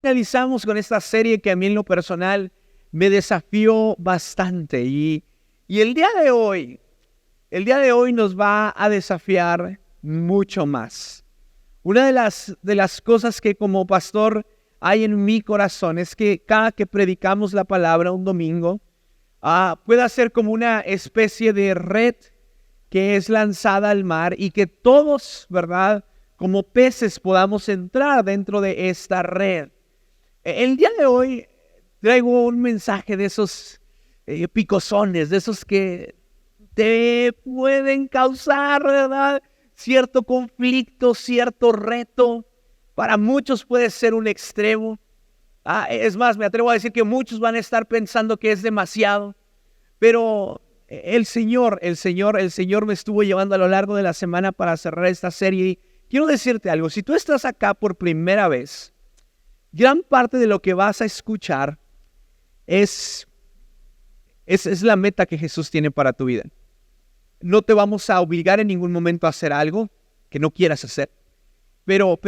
Finalizamos con esta serie que a mí en lo personal me desafió bastante y el día de hoy nos va a desafiar mucho más. Una de las cosas que como pastor hay en mi corazón es que cada que predicamos la palabra un domingo, pueda ser como una especie de red que es lanzada al mar y que todos, ¿verdad?, como peces podamos entrar dentro de esta red. El día de hoy traigo un mensaje de esos picosones, de esos que te pueden causar, ¿verdad?, cierto conflicto, cierto reto. Para muchos puede ser un extremo. Es más, me atrevo a decir que muchos van a estar pensando que es demasiado. Pero el Señor me estuvo llevando a lo largo de la semana para cerrar esta serie. Y quiero decirte algo, si tú estás acá por primera vez, gran parte de lo que vas a escuchar es la meta que Jesús tiene para tu vida. No te vamos a obligar en ningún momento a hacer algo que no quieras hacer. Pero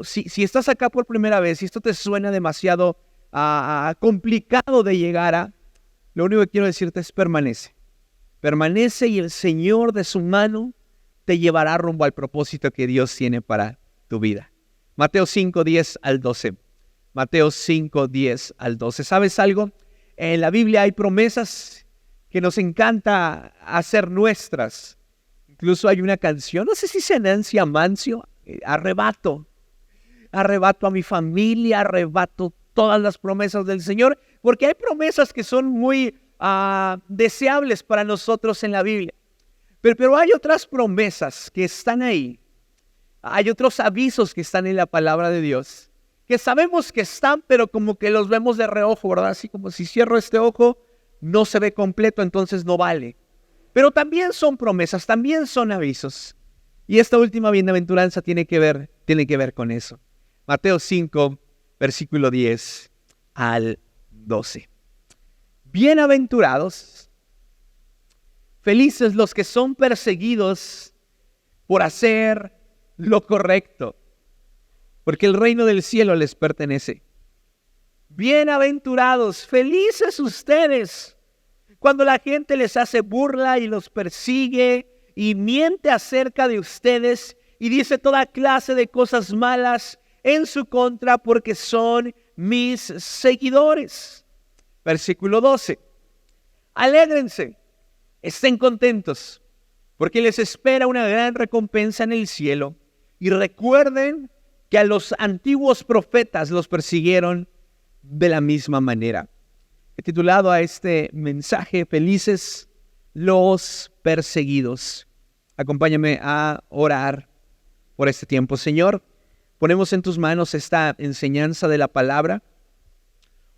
si estás acá por primera vez, si esto te suena demasiado complicado de llegar a, lo único que quiero decirte es permanece. Permanece y el Señor de su mano te llevará rumbo al propósito que Dios tiene para tu vida. Mateo 5, 10 al 12. Mateo 5, 10 al 12. ¿Sabes algo? En la Biblia hay promesas que nos encanta hacer nuestras. Incluso hay una canción, no sé si sea Nancy Amancio, arrebato a mi familia, arrebato todas las promesas del Señor, porque hay promesas que son muy deseables para nosotros en la Biblia. Pero hay otras promesas que están ahí. Hay otros avisos que están en la palabra de Dios, que sabemos que están, pero como que los vemos de reojo, ¿verdad? Así como si cierro este ojo, no se ve completo, entonces no vale. Pero también son promesas, también son avisos. Y esta última bienaventuranza tiene que ver con eso. Mateo 5, versículo 10 al 12. Bienaventurados, felices los que son perseguidos por hacer lo correcto, porque el reino del cielo les pertenece. Bienaventurados, felices ustedes, cuando la gente les hace burla y los persigue y miente acerca de ustedes y dice toda clase de cosas malas en su contra porque son mis seguidores. Versículo 12. Alégrense, estén contentos, porque les espera una gran recompensa en el cielo. Y recuerden que a los antiguos profetas los persiguieron de la misma manera. He titulado a este mensaje, Felices los perseguidos. Acompáñame a orar por este tiempo. Señor, ponemos en tus manos esta enseñanza de la palabra.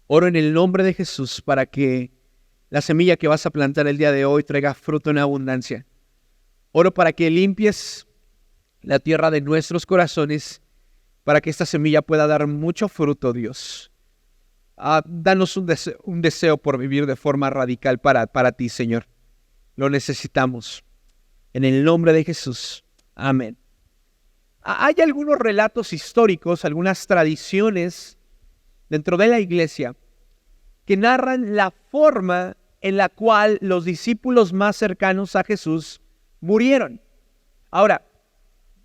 Oro en el nombre de Jesús para que la semilla que vas a plantar el día de hoy traiga fruto en abundancia. Oro para que limpies la tierra de nuestros corazones, para que esta semilla pueda dar mucho fruto, Dios. Danos un deseo por vivir de forma radical para ti, Señor. Lo necesitamos. En el nombre de Jesús. Amén. Hay algunos relatos históricos, algunas tradiciones dentro de la iglesia que narran la forma en la cual los discípulos más cercanos a Jesús murieron. Ahora,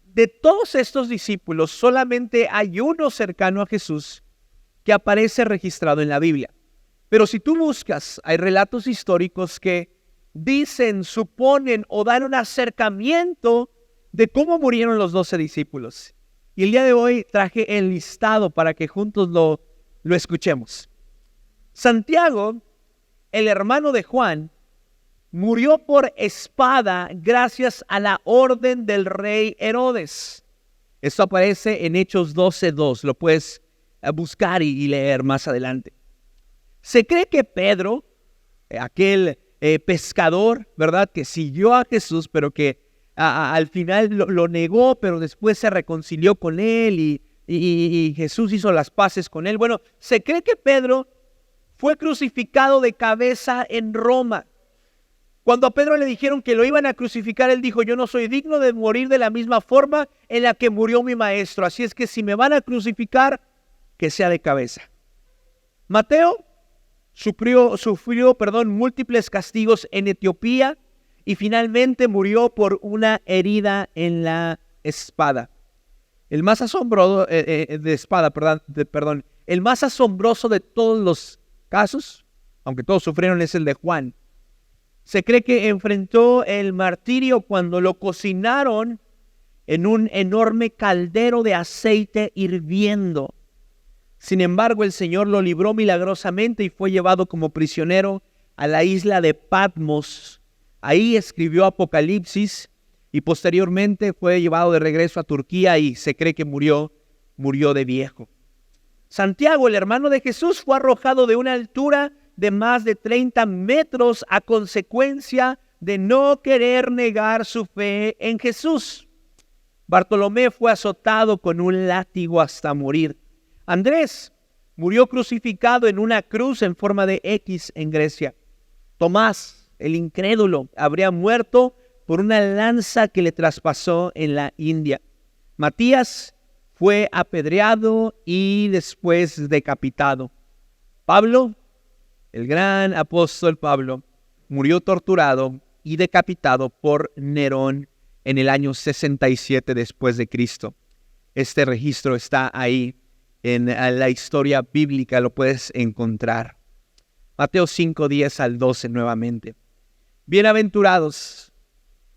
de todos estos discípulos, solamente hay uno cercano a Jesús que aparece registrado en la Biblia. Pero si tú buscas, hay relatos históricos que dicen, suponen o dan un acercamiento de cómo murieron los 12 discípulos. Y el día de hoy traje el listado para que juntos lo escuchemos. Santiago, el hermano de Juan, murió por espada gracias a la orden del rey Herodes. Esto aparece en Hechos 12:2. Lo puedes buscar y leer más adelante. Se cree que Pedro, aquel pescador, ¿verdad?, que siguió a Jesús, pero que al final lo negó, pero después se reconcilió con él y Jesús hizo las paces con él. Bueno, se cree que Pedro fue crucificado de cabeza en Roma. Cuando a Pedro le dijeron que lo iban a crucificar, él dijo, yo no soy digno de morir de la misma forma en la que murió mi maestro. Así es que si me van a crucificar, que sea de cabeza. Mateo sufrió múltiples castigos en Etiopía y finalmente murió por una herida en la espada. El más asombroso el más asombroso de todos los casos, aunque todos sufrieron, es el de Juan. Se cree que enfrentó el martirio cuando lo cocinaron en un enorme caldero de aceite hirviendo. Sin embargo, el Señor lo libró milagrosamente y fue llevado como prisionero a la isla de Patmos. Ahí escribió Apocalipsis y posteriormente fue llevado de regreso a Turquía y se cree que murió de viejo. Santiago, el hermano de Jesús, fue arrojado de una altura de más de 30 metros a consecuencia de no querer negar su fe en Jesús. Bartolomé fue azotado con un látigo hasta morir. Andrés murió crucificado en una cruz en forma de X en Grecia. Tomás, el incrédulo, habría muerto por una lanza que le traspasó en la India. Matías fue apedreado y después decapitado. Pablo, el gran apóstol Pablo, murió torturado y decapitado por Nerón en el año 67 después de Cristo. Este registro está ahí en la historia bíblica, lo puedes encontrar. Mateo 5, 10 al 12 nuevamente. Bienaventurados,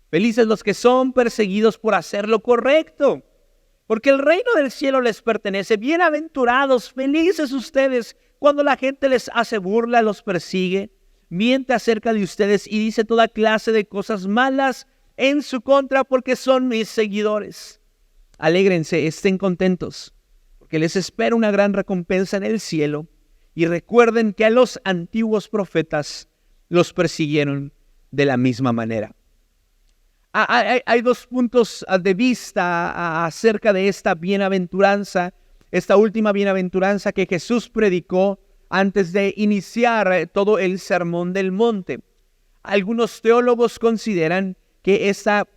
felices los que son perseguidos por hacer lo correcto, porque el reino del cielo les pertenece. Bienaventurados, felices ustedes cuando la gente les hace burla, los persigue, miente acerca de ustedes y dice toda clase de cosas malas en su contra porque son mis seguidores. Alégrense, estén contentos, porque les espera una gran recompensa en el cielo. Y recuerden que a los antiguos profetas los persiguieron de la misma manera. Hay dos puntos de vista acerca de esta bienaventuranza, esta última bienaventuranza que Jesús predicó antes de iniciar todo el Sermón del Monte. Algunos teólogos consideran que esta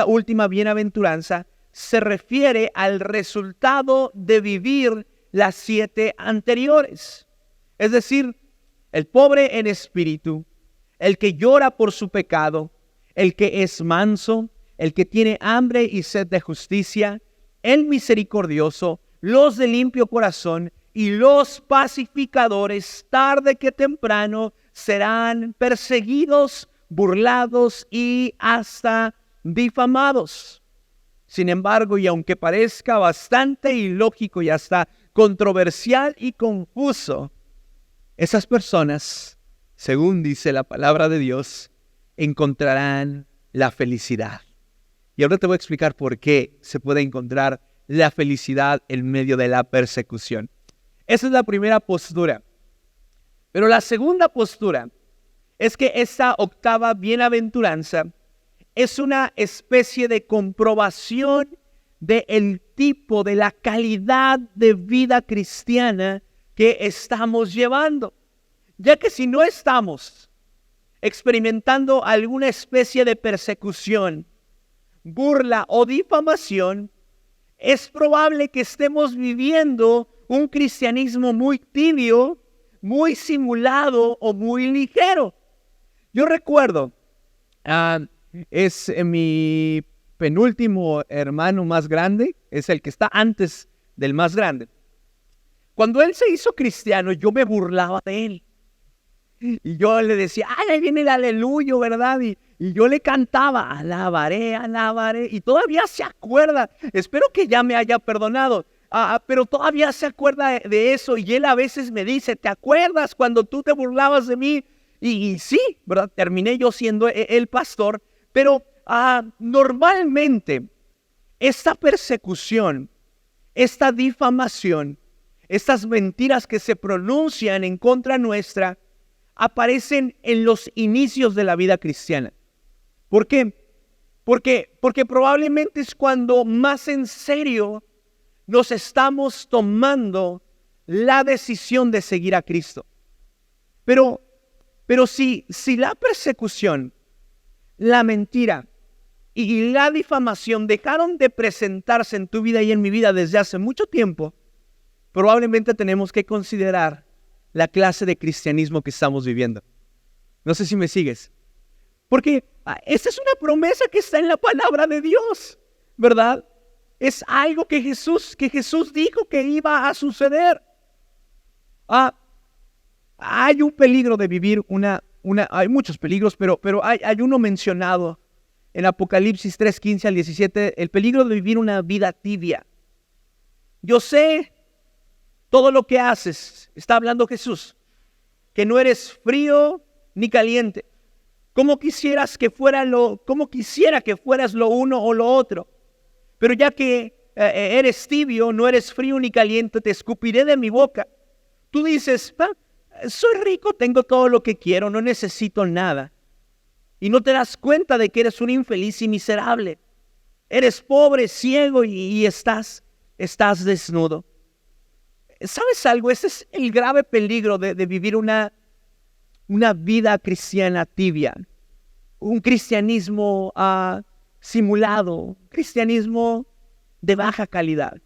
última bienaventuranza se refiere al resultado de vivir las 7 anteriores. Es decir, el pobre en espíritu, el que llora por su pecado, el que es manso, el que tiene hambre y sed de justicia, el misericordioso, los de limpio corazón y los pacificadores, tarde que temprano serán perseguidos, burlados y hasta difamados. Sin embargo, y aunque parezca bastante ilógico y hasta controversial y confuso, esas personas, según dice la palabra de Dios, encontrarán la felicidad. Y ahora te voy a explicar por qué se puede encontrar la felicidad en medio de la persecución. Esa es la primera postura. Pero la segunda postura es que esta octava bienaventuranza es una especie de comprobación del tipo, de la calidad de vida cristiana que estamos llevando. Ya que si no estamos experimentando alguna especie de persecución, burla o difamación, es probable que estemos viviendo un cristianismo muy tibio, muy simulado o muy ligero. Yo recuerdo, es mi penúltimo hermano más grande, es el que está antes del más grande. Cuando él se hizo cristiano, yo me burlaba de él. Y yo le decía, ahí viene el aleluyo, ¿verdad? Y yo le cantaba, alabaré, alabaré. Y todavía se acuerda, espero que ya me haya perdonado, pero todavía se acuerda de eso. Y él a veces me dice, ¿te acuerdas cuando tú te burlabas de mí? Y sí, ¿verdad? Terminé yo siendo el pastor. Pero normalmente esta persecución, esta difamación, estas mentiras que se pronuncian en contra nuestra, aparecen en los inicios de la vida cristiana. ¿Por qué? Porque probablemente es cuando más en serio nos estamos tomando la decisión de seguir a Cristo. Pero si la persecución, la mentira, y la difamación dejaron de presentarse en tu vida y en mi vida desde hace mucho tiempo, probablemente tenemos que considerar la clase de cristianismo que estamos viviendo. No sé si me sigues. Porque esta es una promesa que está en la palabra de Dios, ¿verdad? Es algo que Jesús dijo que iba a suceder. Hay un peligro de vivir hay muchos peligros, pero hay uno mencionado en Apocalipsis 3:15 al 17, el peligro de vivir una vida tibia. Yo sé todo lo que haces, está hablando Jesús, que no eres frío ni caliente. Como quisiera que fueras lo uno o lo otro. Pero ya que eres tibio, no eres frío ni caliente, te escupiré de mi boca. Tú dices, soy rico, tengo todo lo que quiero, no necesito nada. Y no te das cuenta de que eres un infeliz y miserable. Eres pobre, ciego y estás desnudo. ¿Sabes algo? Ese es el grave peligro de vivir una vida cristiana tibia. Un cristianismo simulado, un cristianismo de baja calidad.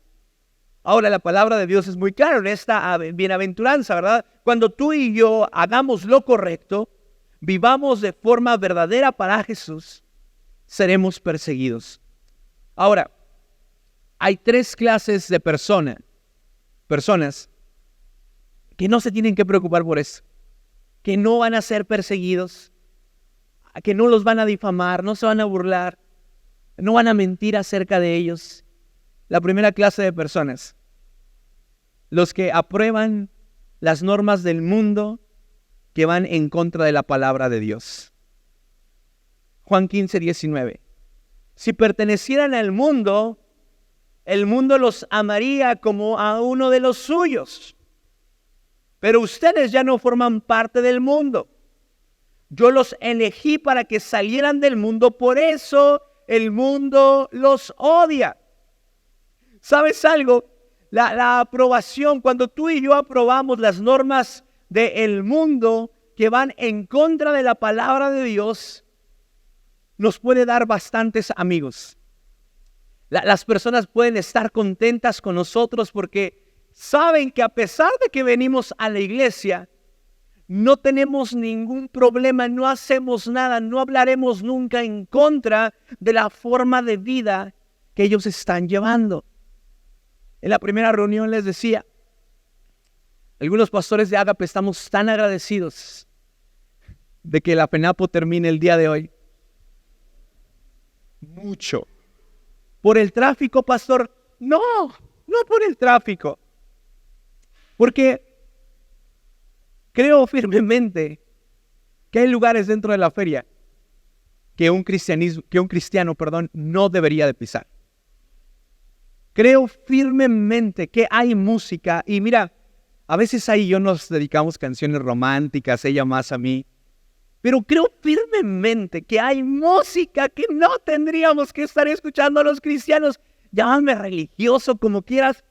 Ahora la palabra de Dios es muy clara en esta bienaventuranza, ¿verdad? Cuando tú y yo hagamos lo correcto, vivamos de forma verdadera para Jesús, seremos perseguidos. Ahora, hay 3 clases de personas que no se tienen que preocupar por eso, que no van a ser perseguidos, que no los van a difamar, no se van a burlar, no van a mentir acerca de ellos. La primera clase de personas, los que aprueban las normas del mundo que van en contra de la palabra de Dios. Juan 15:19. Si pertenecieran al mundo, el mundo los amaría como a uno de los suyos. Pero ustedes ya no forman parte del mundo. Yo los elegí para que salieran del mundo, por eso el mundo los odia. ¿Sabes algo? La aprobación, cuando tú y yo aprobamos las normas del mundo que van en contra de la palabra de Dios, nos puede dar bastantes amigos. Las personas pueden estar contentas con nosotros porque saben que a pesar de que venimos a la iglesia, no tenemos ningún problema, no hacemos nada, no hablaremos nunca en contra de la forma de vida que ellos están llevando. En la primera reunión les decía, algunos pastores de Ágape estamos tan agradecidos de que la FENAPO termine el día de hoy. Mucho. ¿Por el tráfico, pastor? No por el tráfico. Porque creo firmemente que hay lugares dentro de la feria que un cristiano no debería de pisar. Creo firmemente que hay música, y mira, a veces ahí yo nos dedicamos canciones románticas, ella más a mí, pero creo firmemente que hay música que no tendríamos que estar escuchando a los cristianos. Llámame religioso como quieras,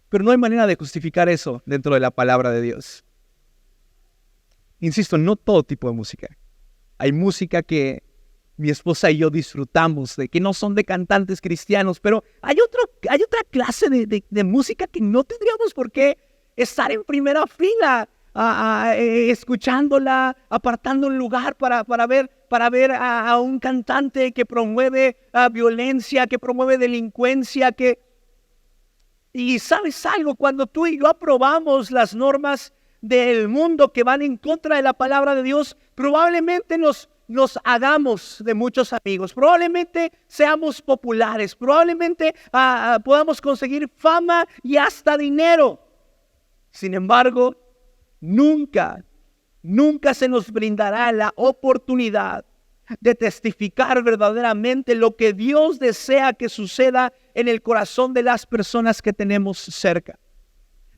pero no hay manera de justificar eso dentro de la palabra de Dios. Insisto, no todo tipo de música. Hay música que mi esposa y yo disfrutamos, de que no son de cantantes cristianos, pero hay otra clase de música que no tendríamos por qué estar en primera fila, escuchándola, apartando un lugar para ver a un cantante que promueve violencia, que promueve delincuencia, Y ¿sabes algo? Cuando tú y yo aprobamos las normas del mundo que van en contra de la palabra de Dios, probablemente nos hagamos de muchos amigos, probablemente seamos populares, probablemente podamos conseguir fama y hasta dinero. Sin embargo, nunca se nos brindará la oportunidad de testificar verdaderamente lo que Dios desea que suceda en el corazón de las personas que tenemos cerca.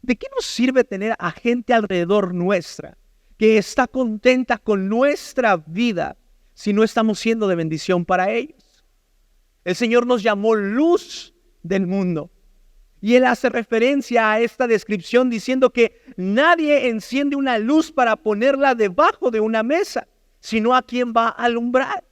¿De qué nos sirve tener a gente alrededor nuestra que está contenta con nuestra vida si no estamos siendo de bendición para ellos? El Señor nos llamó luz del mundo. Y Él hace referencia a esta descripción diciendo que nadie enciende una luz para ponerla debajo de una mesa, sino a quien va a alumbrar.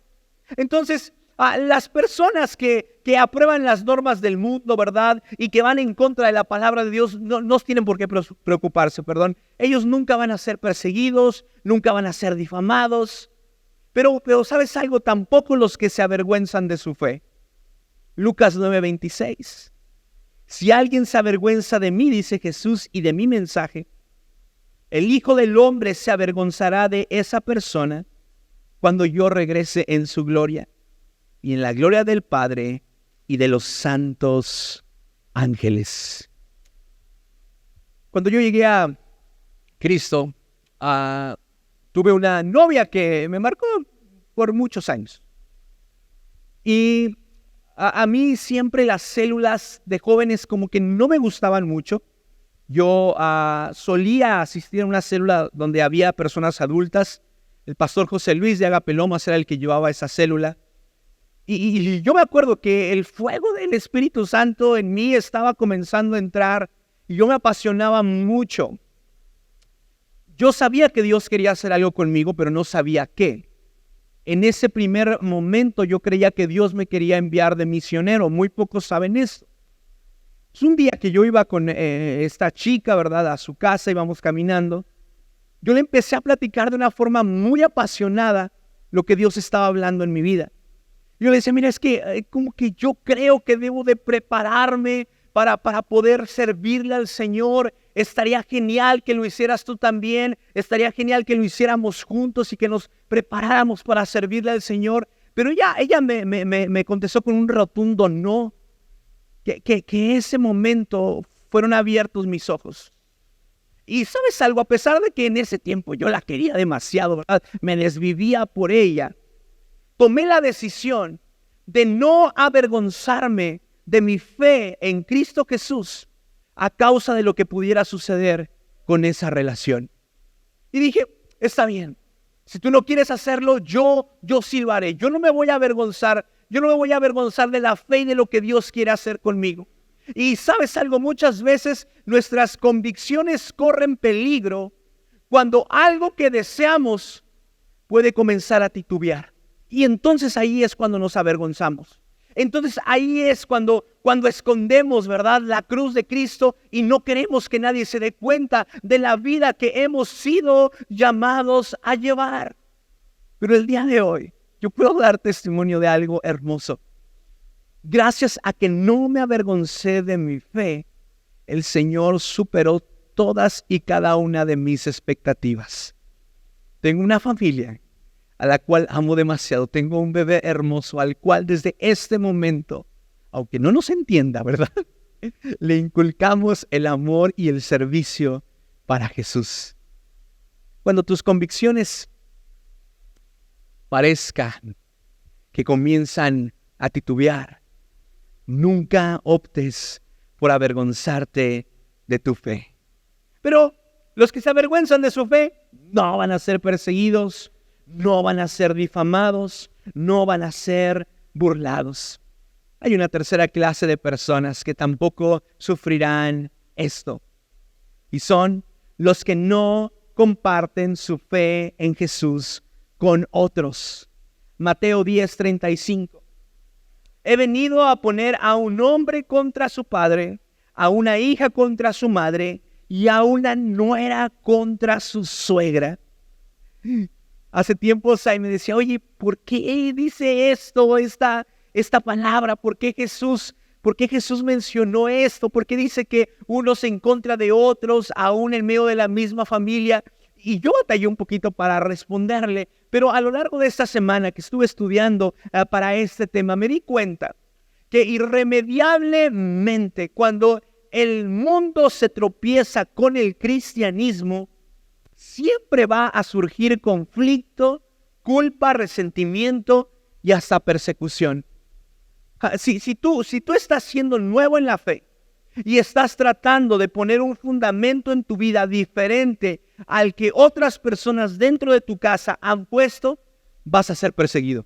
Entonces, Las personas que aprueban las normas del mundo, ¿verdad? Y que van en contra de la palabra de Dios, no tienen por qué preocuparse, perdón. Ellos nunca van a ser perseguidos, nunca van a ser difamados. Pero ¿sabes algo? Tampoco los que se avergüenzan de su fe. Lucas 9:26. Si alguien se avergüenza de mí, dice Jesús, y de mi mensaje, el Hijo del Hombre se avergonzará de esa persona cuando yo regrese en su gloria y en la gloria del Padre y de los santos ángeles. Cuando yo llegué a Cristo, tuve una novia que me marcó por muchos años. Y a mí siempre las células de jóvenes como que no me gustaban mucho. Yo solía asistir a una célula donde había personas adultas. El pastor José Luis de Agapelomas era el que llevaba esa célula. Y yo me acuerdo que el fuego del Espíritu Santo en mí estaba comenzando a entrar y yo me apasionaba mucho. Yo sabía que Dios quería hacer algo conmigo, pero no sabía qué. En ese primer momento yo creía que Dios me quería enviar de misionero. Muy pocos saben eso. Es un día que yo iba con esta chica, ¿verdad? A su casa, íbamos caminando. Yo le empecé a platicar de una forma muy apasionada lo que Dios estaba hablando en mi vida. Yo le decía, mira, es que como que yo creo que debo de prepararme para poder servirle al Señor. Estaría genial que lo hicieras tú también. Estaría genial que lo hiciéramos juntos y que nos preparáramos para servirle al Señor. Pero ella me contestó con un rotundo no. Que ese momento fueron abiertos mis ojos. Y ¿sabes algo? A pesar de que en ese tiempo yo la quería demasiado, ¿verdad? Me desvivía por ella. Tomé la decisión de no avergonzarme de mi fe en Cristo Jesús a causa de lo que pudiera suceder con esa relación. Y dije, está bien, si tú no quieres hacerlo, yo sí lo haré. Yo no me voy a avergonzar de la fe y de lo que Dios quiere hacer conmigo. Y ¿sabes algo? Muchas veces nuestras convicciones corren peligro cuando algo que deseamos puede comenzar a titubear. Y entonces ahí es cuando nos avergonzamos. Entonces ahí es cuando escondemos, ¿verdad?, la cruz de Cristo y no queremos que nadie se dé cuenta de la vida que hemos sido llamados a llevar. Pero el día de hoy yo puedo dar testimonio de algo hermoso. Gracias a que no me avergoncé de mi fe, el Señor superó todas y cada una de mis expectativas. Tengo una familia a la cual amo demasiado. Tengo un bebé hermoso al cual desde este momento, aunque no nos entienda, ¿verdad?, le inculcamos el amor y el servicio para Jesús. Cuando tus convicciones parezcan que comienzan a titubear, nunca optes por avergonzarte de tu fe. Pero los que se avergüenzan de su fe no van a ser perseguidos, no van a ser difamados, no van a ser burlados. Hay una tercera clase de personas que tampoco sufrirán esto. Y son los que no comparten su fe en Jesús con otros. Mateo 10:35. He venido a poner a un hombre contra su padre, a una hija contra su madre y a una nuera contra su suegra. Hace tiempo Sai me decía, oye, ¿por qué dice esto, esta palabra? ¿Por qué Jesús mencionó esto? ¿Por qué dice que unos en contra de otros, aún en medio de la misma familia? Y yo batallé un poquito para responderle, pero a lo largo de esta semana que estuve estudiando para este tema, me di cuenta que irremediablemente cuando el mundo se tropieza con el cristianismo, siempre va a surgir conflicto, culpa, resentimiento y hasta persecución. Si tú estás siendo nuevo en la fe y estás tratando de poner un fundamento en tu vida diferente al que otras personas dentro de tu casa han puesto, vas a ser perseguido.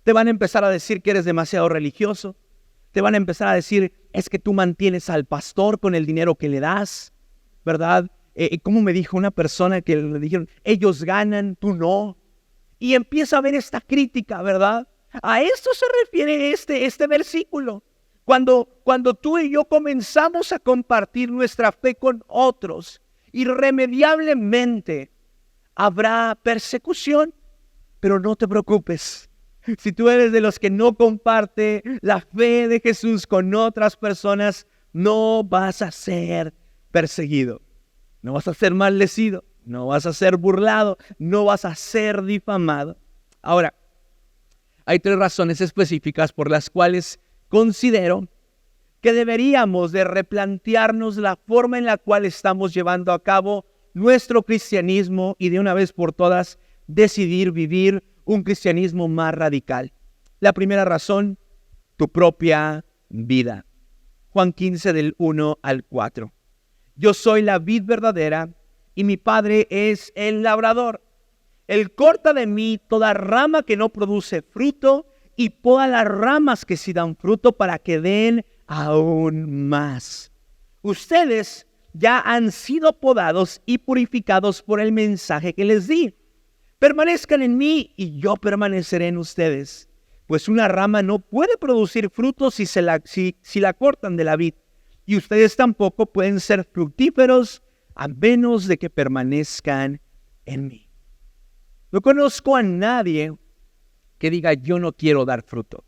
Te van a empezar a decir que eres demasiado religioso. Te van a empezar a decir, es que tú mantienes al pastor con el dinero que le das, ¿verdad? Como me dijo una persona que le dijeron, ellos ganan, tú no. Y empieza a haber esta crítica, ¿verdad? A esto se refiere este versículo. Cuando tú y yo comenzamos a compartir nuestra fe con otros, irremediablemente habrá persecución, pero no te preocupes. Si tú eres de los que no comparte la fe de Jesús con otras personas, no vas a ser perseguido, no vas a ser maldecido, no vas a ser burlado, no vas a ser difamado. Ahora, hay 3 razones específicas por las cuales considero que deberíamos de replantearnos la forma en la cual estamos llevando a cabo nuestro cristianismo y de una vez por todas decidir vivir un cristianismo más radical. La primera razón, tu propia vida. Juan 15 del 1 al 4. Yo soy la vid verdadera y mi Padre es el labrador. Él corta de mí toda rama que no produce fruto y poda las ramas que sí dan fruto para que den aún más. Ustedes ya han sido podados y purificados por el mensaje que les di. Permanezcan en mí y yo permaneceré en ustedes. Pues una rama no puede producir frutos si la cortan de la vid. Y ustedes tampoco pueden ser fructíferos a menos de que permanezcan en mí. No conozco a nadie que diga yo no quiero dar fruto.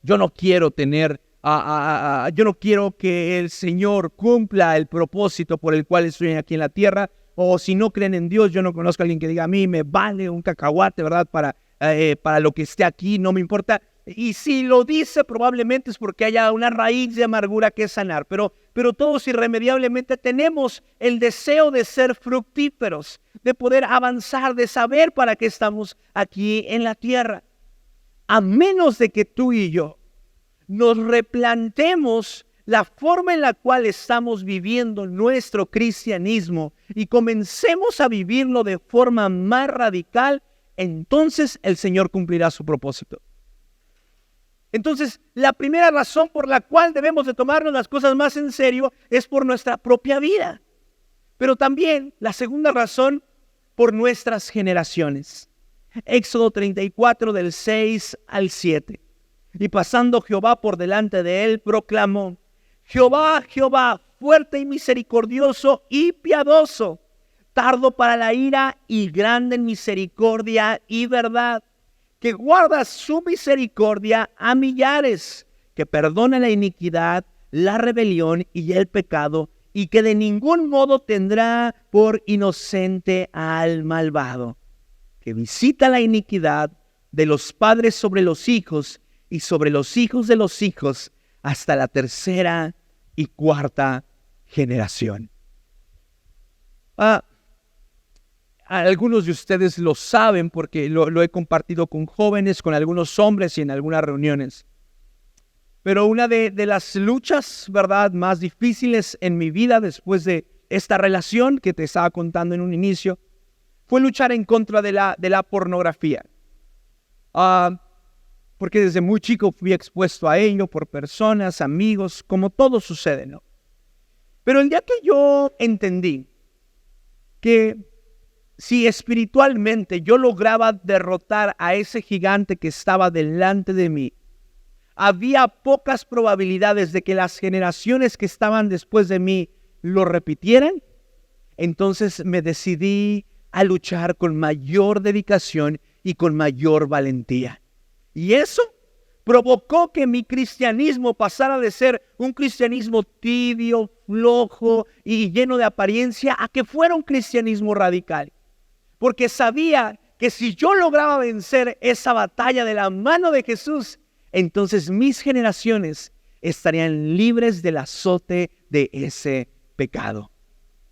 Yo no quiero tener, yo no quiero que el Señor cumpla el propósito por el cual estoy aquí en la tierra. O si no creen en Dios, yo no conozco a alguien que diga a mí me vale un cacahuate, ¿verdad? Para lo que esté aquí, no me importa. Y si lo dice, probablemente es porque haya una raíz de amargura que sanar. Pero todos irremediablemente tenemos el deseo de ser fructíferos, de poder avanzar, de saber para qué estamos aquí en la tierra. A menos de que tú y yo nos replantemos la forma en la cual estamos viviendo nuestro cristianismo y comencemos a vivirlo de forma más radical, entonces el Señor cumplirá su propósito. Entonces, la primera razón por la cual debemos de tomarnos las cosas más en serio es por nuestra propia vida. Pero también la segunda razón, por nuestras generaciones. Éxodo 34 del 6 al 7. Y pasando Jehová por delante de él, proclamó: Jehová, Jehová, fuerte y misericordioso y piadoso, tardo para la ira y grande en misericordia y verdad, que guarda su misericordia a millares, que perdona la iniquidad, la rebelión y el pecado, y que de ningún modo tendrá por inocente al malvado, que visita la iniquidad de los padres sobre los hijos y sobre los hijos de los hijos hasta la 3ª y 4ª generación. Algunos de ustedes lo saben porque lo he compartido con jóvenes, con algunos hombres y en algunas reuniones. Pero una de las luchas, ¿verdad?, más difíciles en mi vida después de esta relación que te estaba contando en un inicio, fue luchar en contra de la pornografía. Porque desde muy chico fui expuesto a ello por personas, amigos, como todo sucede, ¿no? Pero el día que yo entendí que si espiritualmente yo lograba derrotar a ese gigante que estaba delante de mí, había pocas probabilidades de que las generaciones que estaban después de mí lo repitieran, entonces me decidí a luchar con mayor dedicación y con mayor valentía. Y eso provocó que mi cristianismo pasara de ser un cristianismo tibio, flojo y lleno de apariencia a que fuera un cristianismo radical. Porque sabía que si yo lograba vencer esa batalla de la mano de Jesús, entonces mis generaciones estarían libres del azote de ese pecado.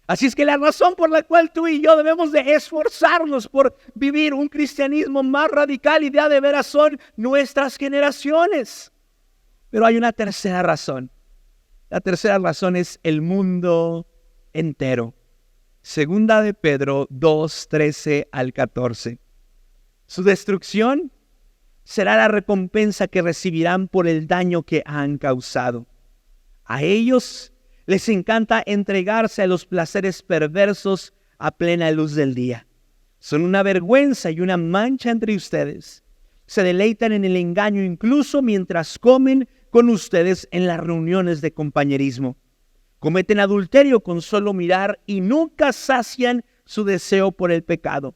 Así es que la razón por la cual tú y yo debemos de esforzarnos por vivir un cristianismo más radical y de veras son nuestras generaciones. Pero hay una tercera razón. La tercera razón es el mundo entero. Segunda de Pedro 2, 13 al 14. Su destrucción será la recompensa que recibirán por el daño que han causado. A ellos les encanta entregarse a los placeres perversos a plena luz del día. Son una vergüenza y una mancha entre ustedes. se deleitan en el engaño incluso mientras comen con ustedes en las reuniones de compañerismo. Cometen adulterio con solo mirar y nunca sacian su deseo por el pecado.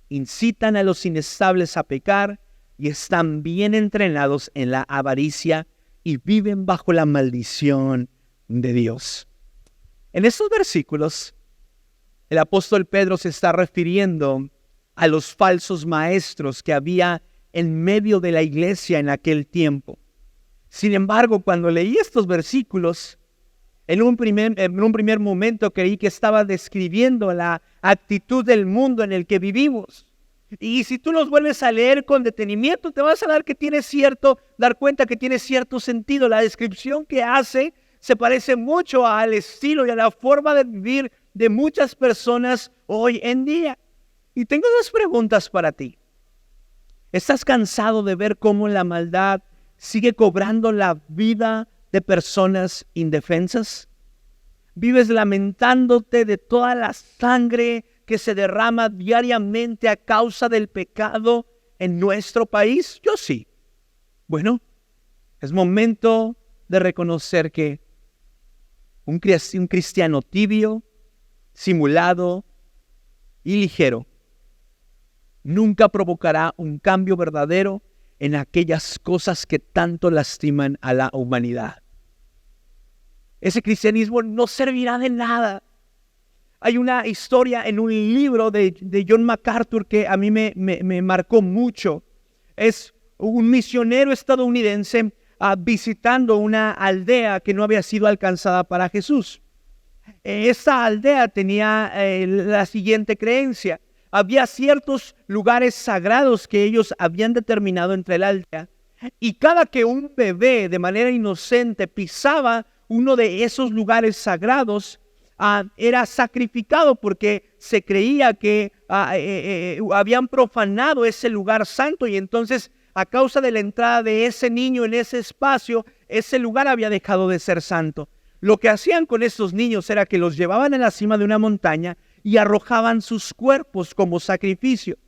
Incitan a los inestables a pecar y están bien entrenados en la avaricia y viven bajo la maldición de Dios. En estos versículos, el apóstol Pedro se está refiriendo a los falsos maestros que había en medio de la iglesia en aquel tiempo. Sin embargo, cuando leí estos versículos, en un primer momento creí que estaba describiendo la actitud del mundo en el que vivimos. Y si tú los vuelves a leer con detenimiento, te vas a dar cuenta que tiene cierto sentido. La descripción que hace se parece mucho al estilo y a la forma de vivir de muchas personas hoy en día. Y tengo dos preguntas para ti. ¿Estás cansado de ver cómo la maldad sigue cobrando la vida de personas indefensas? ¿Vives lamentándote de toda la sangre que se derrama diariamente a causa del pecado en nuestro país? Yo sí. Bueno, es momento de reconocer que un cristiano tibio, simulado y ligero nunca provocará un cambio verdadero en aquellas cosas que tanto lastiman a la humanidad. Ese cristianismo no servirá de nada. Hay una historia en un libro de John MacArthur que a mí me marcó mucho. Es un misionero estadounidense visitando una aldea que no había sido alcanzada para Jesús. Esta aldea tenía la siguiente creencia. Había ciertos lugares sagrados que ellos habían determinado entre la aldea. Y cada que un bebé de manera inocente pisaba uno de esos lugares sagrados, era sacrificado porque se creía que habían profanado ese lugar santo, y entonces a causa de la entrada de ese niño en ese espacio, ese lugar había dejado de ser santo. Lo que hacían con estos niños era que los llevaban a la cima de una montaña y arrojaban sus cuerpos como sacrificio.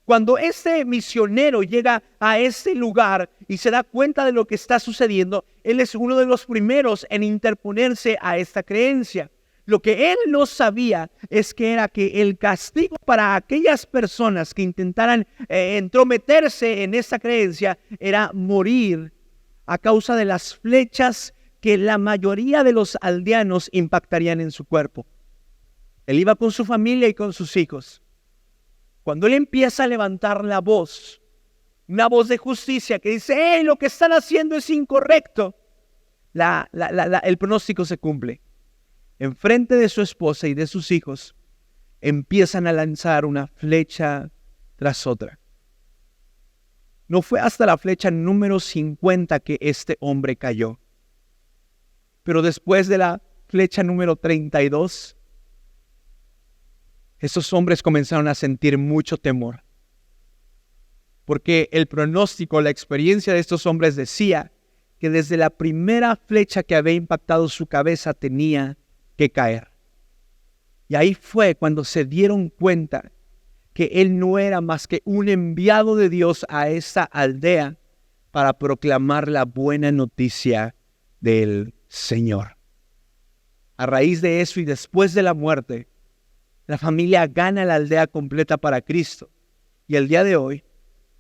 Cuando este misionero llega a este lugar y se da cuenta de lo que está sucediendo, él es uno de los primeros en interponerse a esta creencia. Lo que él no sabía es que era que el castigo para aquellas personas que intentaran entrometerse en esta creencia era morir a causa de las flechas que la mayoría de los aldeanos impactarían en su cuerpo. Él iba con su familia y con sus hijos. Cuando él empieza a levantar la voz, una voz de justicia que dice: ¡hey, lo que están haciendo es incorrecto!, el pronóstico se cumple. Enfrente de su esposa y de sus hijos, empiezan a lanzar una flecha tras otra. No fue hasta la flecha número 50 que este hombre cayó. Pero después de la flecha número 32, esos hombres comenzaron a sentir mucho temor. Porque el pronóstico, la experiencia de estos hombres decía que desde la primera flecha que había impactado su cabeza tenía que caer. Y ahí fue cuando se dieron cuenta que él no era más que un enviado de Dios a esa aldea para proclamar la buena noticia del Señor. A raíz de eso y después de la muerte, la familia gana la aldea completa para Cristo. Y el día de hoy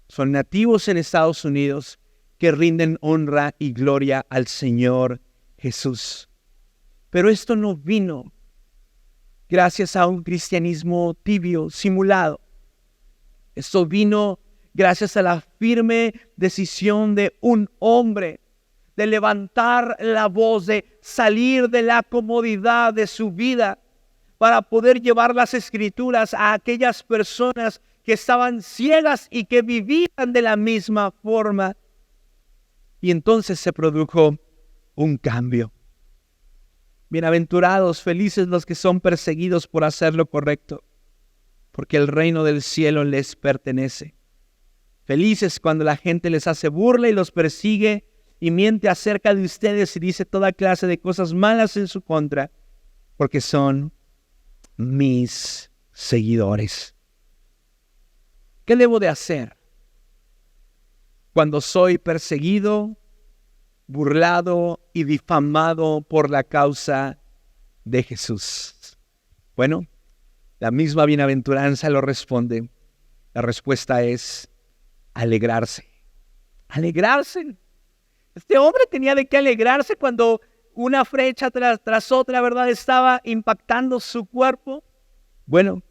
son nativos en Estados Unidos que rinden honra y gloria al Señor Jesús. Pero esto no vino gracias a un cristianismo tibio, simulado. Esto vino gracias a la firme decisión de un hombre de levantar la voz, de salir de la comodidad de su vida para poder llevar las escrituras a aquellas personas que estaban ciegas y que vivían de la misma forma. Y entonces se produjo un cambio. Bienaventurados, felices los que son perseguidos por hacer lo correcto, porque el reino del cielo les pertenece. Felices cuando la gente les hace burla y los persigue y miente acerca de ustedes y dice toda clase de cosas malas en su contra, porque son mis seguidores. ¿Qué debo de hacer? cuando soy perseguido, burlado y difamado por la causa de Jesús. Bueno, la misma bienaventuranza lo responde. La respuesta es alegrarse. Alegrarse. Este hombre tenía de qué alegrarse cuando una flecha tras otra, ¿verdad?, estaba impactando su cuerpo. Bueno,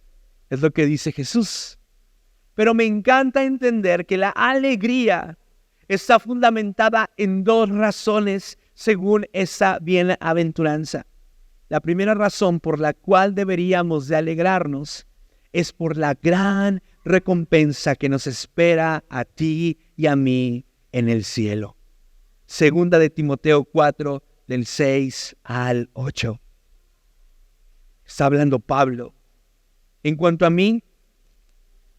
es lo que dice Jesús. Pero me encanta entender que la alegría está fundamentada en dos razones según esa bienaventuranza. La primera razón por la cual deberíamos de alegrarnos es por la gran recompensa que nos espera a ti y a mí en el cielo. Segunda de Timoteo 4, del 6 al 8. Está hablando Pablo. En cuanto a mí,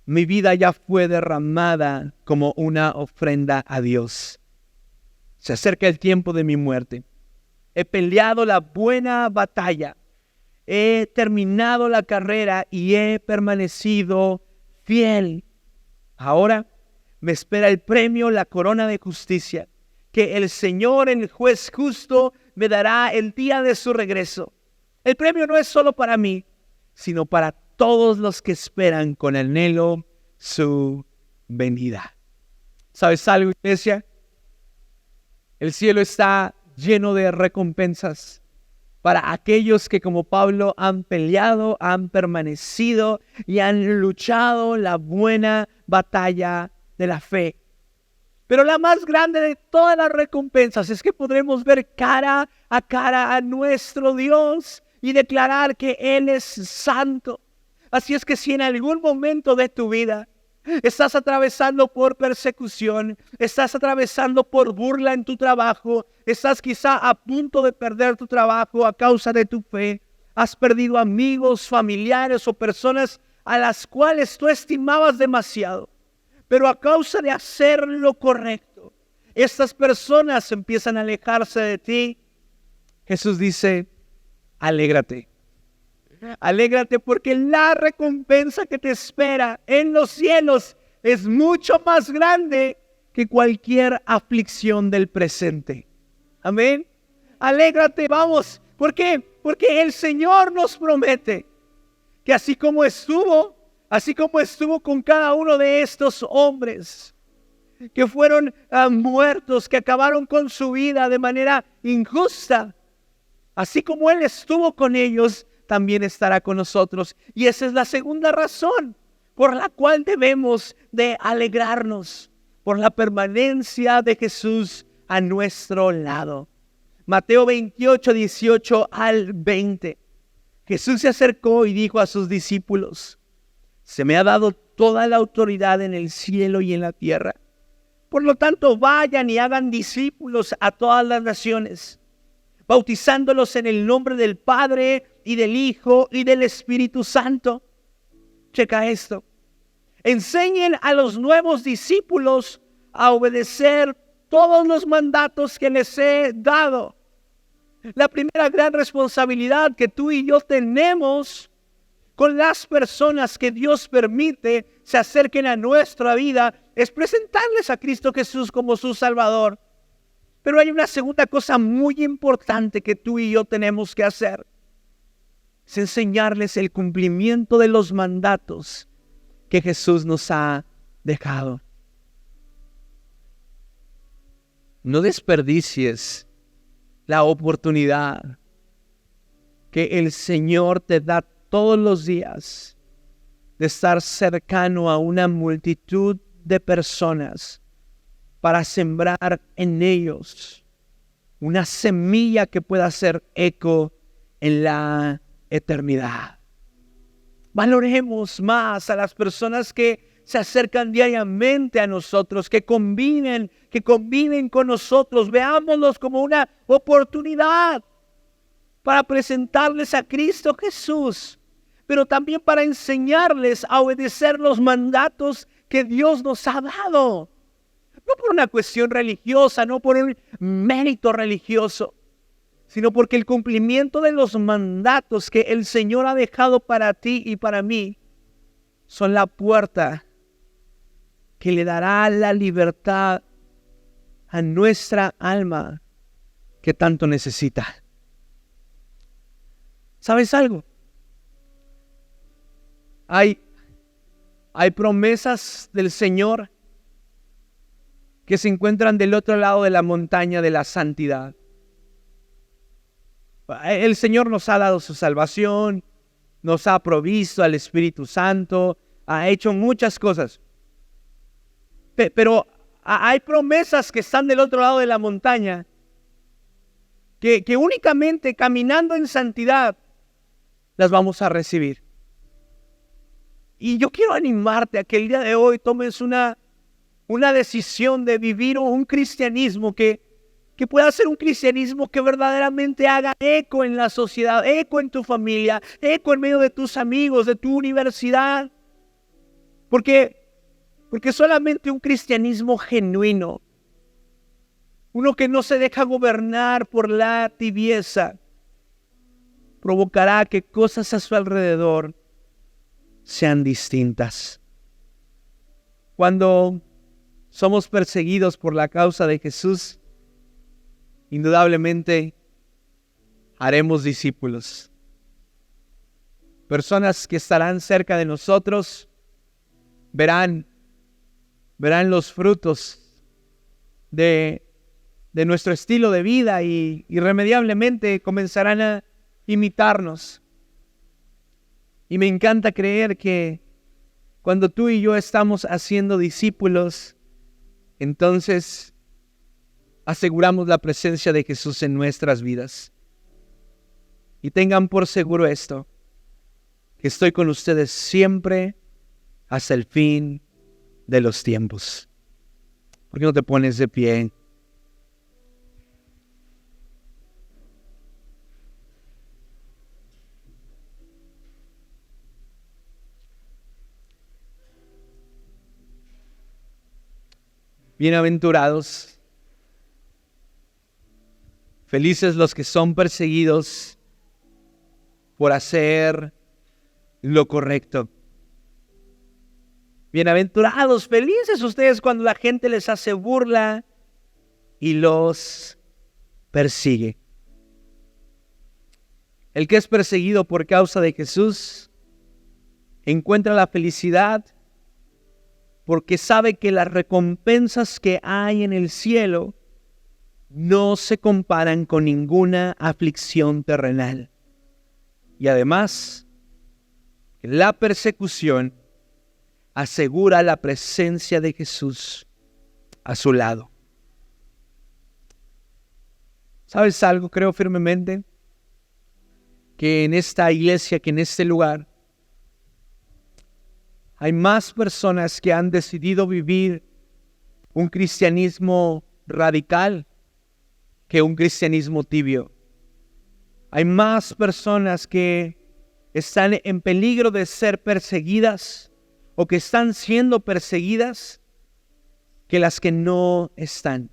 mi vida ya fue derramada como una ofrenda a Dios. Se acerca el tiempo de mi muerte. He peleado la buena batalla. He terminado la carrera y he permanecido fiel. Ahora me espera el premio, la corona de justicia, que el Señor, el juez justo, me dará el día de su regreso. El premio no es solo para mí, sino para todos los que esperan con anhelo su venida. ¿Sabes algo, iglesia? El cielo está lleno de recompensas para aquellos que, como Pablo, han peleado, han permanecido y han luchado la buena batalla de la fe. Pero la más grande de todas las recompensas es que podremos ver cara a nuestro Dios y declarar que Él es santo. Así es que si en algún momento de tu vida estás atravesando por persecución, estás atravesando por burla en tu trabajo, estás quizá a punto de perder tu trabajo a causa de tu fe, has perdido amigos, familiares o personas a las cuales tú estimabas demasiado, pero a causa de hacer lo correcto, estas personas empiezan a alejarse de ti. Jesús dice, alégrate. Alégrate porque la recompensa que te espera en los cielos es mucho más grande que cualquier aflicción del presente. Amén. Alégrate, vamos. ¿Por qué? Porque el Señor nos promete que así como estuvo con cada uno de estos hombres que fueron muertos, que acabaron con su vida de manera injusta, así como Él estuvo con ellos, también estará con nosotros. Y esa es la segunda razón por la cual debemos de alegrarnos, por la permanencia de Jesús a nuestro lado. Mateo 28, 18 al 20. Jesús se acercó y dijo a sus discípulos, se me ha dado toda la autoridad en el cielo y en la tierra. Por lo tanto, vayan y hagan discípulos a todas las naciones, bautizándolos en el nombre del Padre y del Hijo y del Espíritu Santo. Checa esto. Enseñen a los nuevos discípulos a obedecer todos los mandatos que les he dado. La primera gran responsabilidad que tú y yo tenemos con las personas que Dios permite se acerquen a nuestra vida es presentarles a Cristo Jesús como su Salvador. Pero hay una segunda cosa muy importante que tú y yo tenemos que hacer. Es enseñarles el cumplimiento de los mandatos que Jesús nos ha dejado. No desperdicies la oportunidad que el Señor te da todos los días de estar cercano a una multitud de personas para sembrar en ellos una semilla que pueda hacer eco en la eternidad. Valoremos más a las personas que se acercan diariamente a nosotros, que conviven con nosotros. Veámoslos como una oportunidad para presentarles a Cristo Jesús, pero también para enseñarles a obedecer los mandatos que Dios nos ha dado. No por una cuestión religiosa, no por un mérito religioso, sino porque el cumplimiento de los mandatos que el Señor ha dejado para ti y para mí son la puerta que le dará la libertad a nuestra alma que tanto necesita. ¿Sabes algo? Hay promesas del Señor que se encuentran del otro lado de la montaña de la santidad. El Señor nos ha dado su salvación, nos ha provisto al Espíritu Santo, ha hecho muchas cosas. Pero hay promesas que están del otro lado de la montaña que únicamente caminando en santidad las vamos a recibir. Y yo quiero animarte a que el día de hoy tomes una decisión de vivir un cristianismo que pueda ser un cristianismo que verdaderamente haga eco en la sociedad, eco en tu familia, eco en medio de tus amigos, de tu universidad. Porque solamente un cristianismo genuino, uno que no se deja gobernar por la tibieza, provocará que cosas a su alrededor sean distintas. Cuando somos perseguidos por la causa de Jesús, indudablemente haremos discípulos. Personas que estarán cerca de nosotros verán los frutos de nuestro estilo de vida y irremediablemente comenzarán a imitarnos. Y me encanta creer que cuando tú y yo estamos haciendo discípulos, entonces aseguramos la presencia de Jesús en nuestras vidas. Y tengan por seguro esto, que estoy con ustedes siempre hasta el fin de los tiempos. ¿Por qué no te pones de pie? Bienaventurados, felices los que son perseguidos por hacer lo correcto. Bienaventurados, felices ustedes cuando la gente les hace burla y los persigue. El que es perseguido por causa de Jesús encuentra la felicidad porque sabe que las recompensas que hay en el cielo no se comparan con ninguna aflicción terrenal. Y además, la persecución asegura la presencia de Jesús a su lado. ¿Sabes algo? Creo firmemente que en esta iglesia, que en este lugar, hay más personas que han decidido vivir un cristianismo radical que un cristianismo tibio. Hay más personas que están en peligro de ser perseguidas o que están siendo perseguidas que las que no están.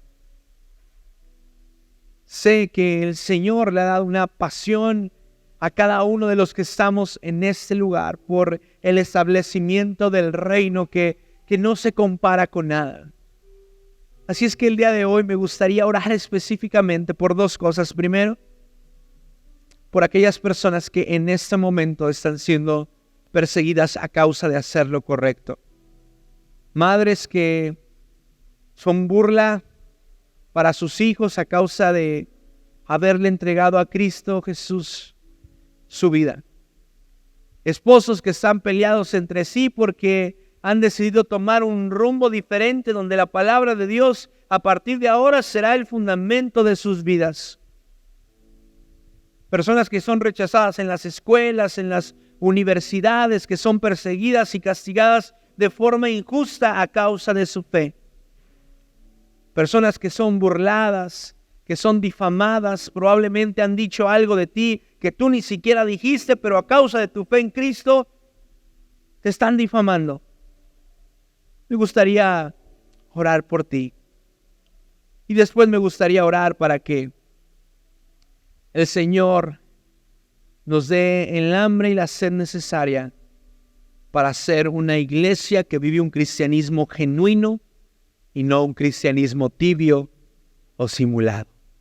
Sé que el Señor le ha dado una pasión a cada uno de los que estamos en este lugar por el establecimiento del reino que no se compara con nada. Así es que el día de hoy me gustaría orar específicamente por dos cosas. Primero, por aquellas personas que en este momento están siendo perseguidas a causa de hacer lo correcto. Madres que son burla para sus hijos a causa de haberle entregado a Cristo Jesús su vida. Esposos que están peleados entre sí porque han decidido tomar un rumbo diferente donde la palabra de Dios a partir de ahora será el fundamento de sus vidas. Personas que son rechazadas en las escuelas, en las universidades, que son perseguidas y castigadas de forma injusta a causa de su fe. Personas que son burladas, que son difamadas, probablemente han dicho algo de ti que tú ni siquiera dijiste, pero a causa de tu fe en Cristo te están difamando. Me gustaría orar por ti. Y después me gustaría orar para que el Señor nos dé el hambre y la sed necesaria para ser una iglesia que vive un cristianismo genuino y no un cristianismo tibio o simulado.